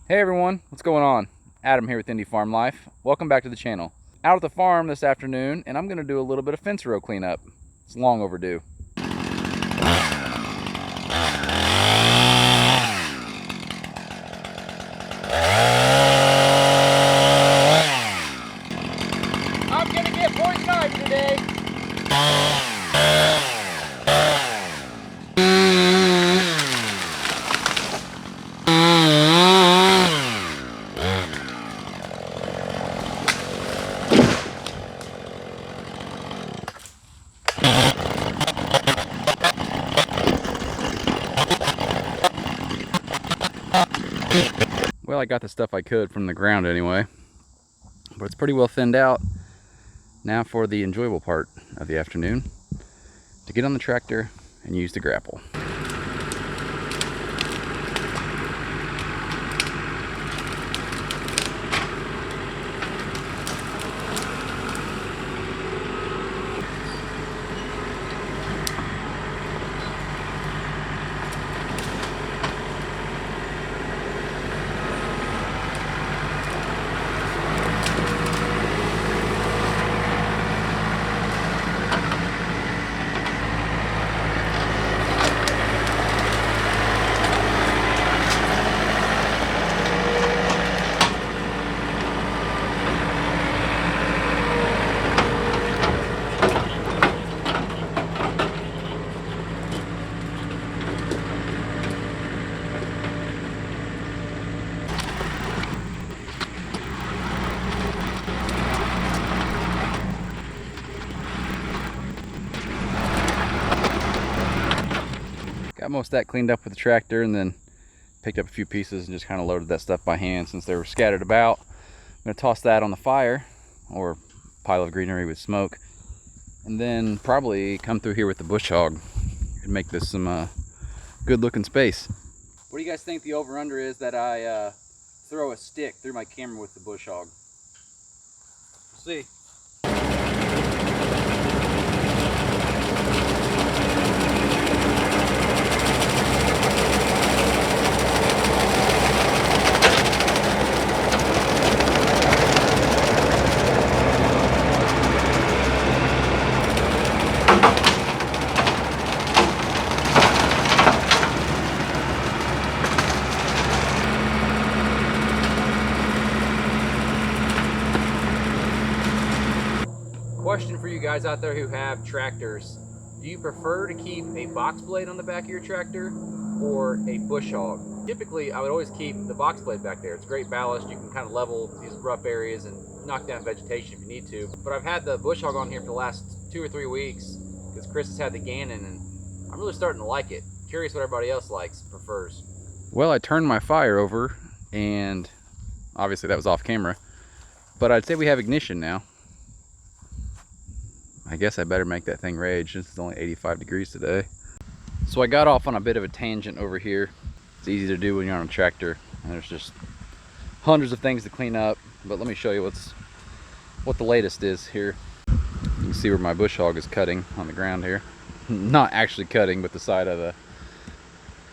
Hey everyone, what's going on? Adam here with Indy Farm Life. Welcome back to the channel. Out at the farm this afternoon, and I'm going to do a little bit of fence row cleanup. It's long overdue. I'm going to get poison ivy today. Well, I got the stuff I could from the ground anyway, but it's pretty well thinned out. Now for the enjoyable part of the afternoon, to get on the tractor and use the grapple. Got most of that cleaned up with the tractor, and then picked up a few pieces and just kind of loaded that stuff by hand since they were scattered about. I'm going to toss that on the fire, or pile of greenery with smoke, and then probably come through here with the bush hog and make this some good looking space. What do you guys think the over under is that I throw a stick through my camera with the bush hog? We'll see. Question for you guys out there who have tractors: do you prefer to keep a box blade on the back of your tractor or a bush hog? Typically, I would always keep the box blade back there. It's great ballast. You can kind of level these rough areas and knock down vegetation if you need to. But I've had the bush hog on here for the last 2 or 3 weeks because Chris has had the Gannon, and I'm really starting to like it. Curious what everybody else likes, prefers. Well, I turned my fire over, and obviously that was off camera, but I'd say we have ignition now. I guess I better make that thing rage since it's only 85 degrees today. So I got off on a bit of a tangent over here. It's easy to do when you're on a tractor, and there's just hundreds of things to clean up. But let me show you what the latest is here. You can see where my bush hog is cutting on the ground here. Not actually cutting, but the side of the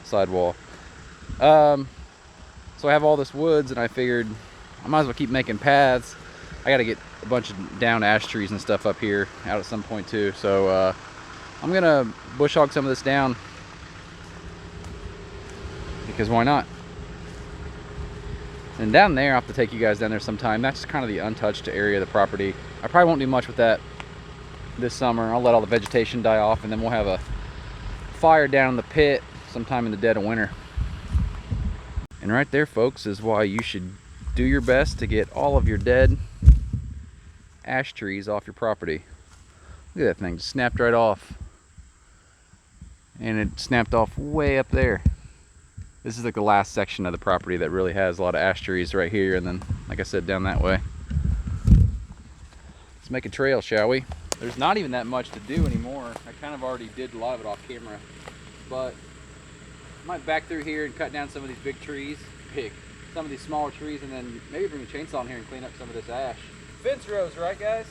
sidewall. So I have all this woods, and I figured I might as well keep making paths. I got to get a bunch of down ash trees and stuff up here out at some point too. So I'm gonna bush hog some of this down because why not? And down there, I'll have to take you guys down there sometime. That's kind of the untouched area of the property. I probably won't do much with that this summer. I'll let all the vegetation die off, and then we'll have a fire down in the pit sometime in the dead of winter. And right there, folks, is why you should do your best to get all of your dead ash trees off your property. Look at that thing, just snapped right off. And it snapped off way up there. This is like the last section of the property that really has a lot of ash trees right here, and then, like I said, down that way. Let's make a trail, shall we? There's not even that much to do anymore. I kind of already did a lot of it off camera, but I might back through here and cut down some of these big trees, some of these smaller trees, and then maybe bring a chainsaw in here and clean up some of this ash. Fence rows, right guys?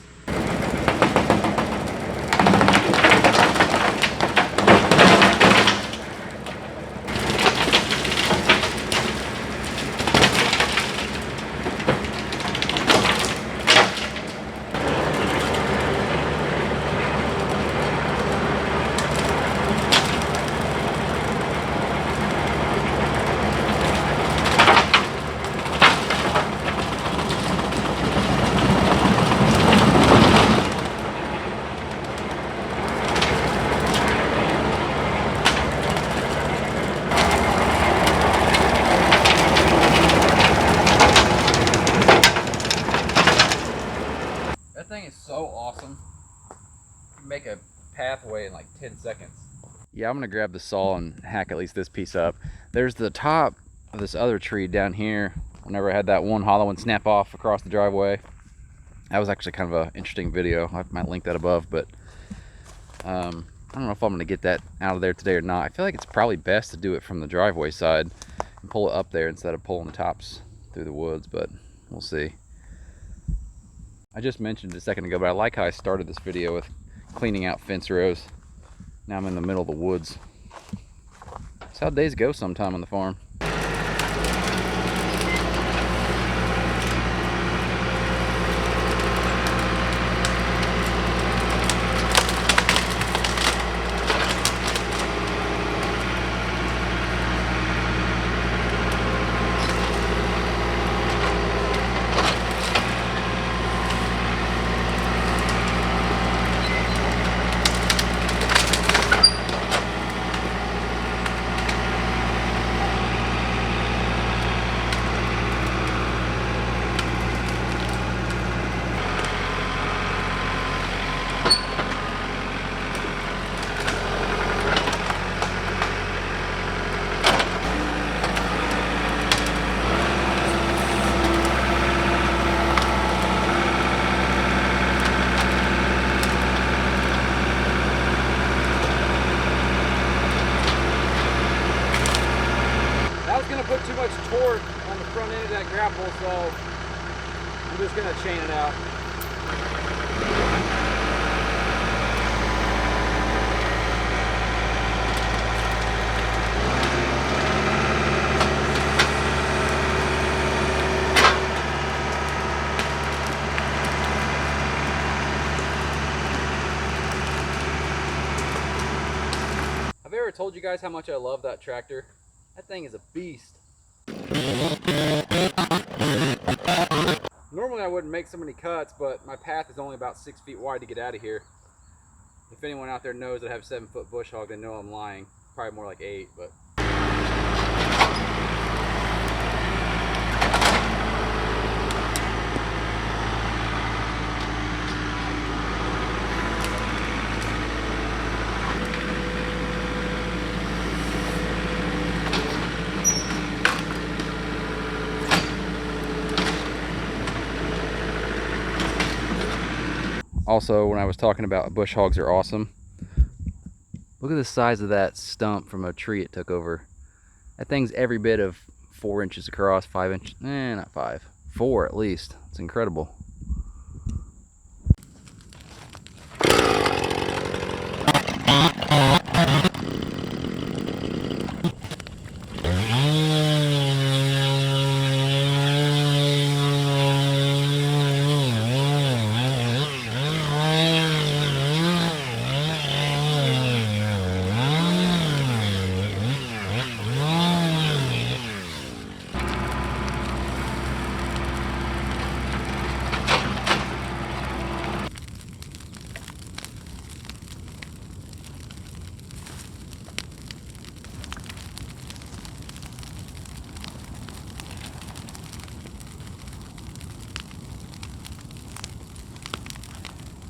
pathway in like 10 seconds. Yeah, I'm gonna grab the saw and hack at least this piece up. There's the top of this other tree down here. Whenever I had that one hollow one snap off across the driveway. That was actually kind of an interesting video. I might link that above, but I don't know if I'm gonna get that out of there today or not. I feel like it's probably best to do it from the driveway side and pull it up there instead of pulling the tops through the woods, but we'll see. I just mentioned it a second ago, but I like how I started this video with cleaning out fence rows. Now I'm in the middle of the woods. That's how days go sometime on the farm. Put too much torque on the front end of that grapple, so I'm just gonna chain it out. Have I ever told you guys how much I love that tractor? That thing is a beast. Normally I wouldn't make so many cuts, but my path is only about 6 feet wide to get out of here. If anyone out there knows that I have 7-foot bush hog, they know I'm lying. Probably more like 8, but. Also, when I was talking about bush hogs are awesome, look at the size of that stump from a tree it took over. That thing's every bit of 4 inches across, 5 inches, not 5, 4 at least. It's incredible.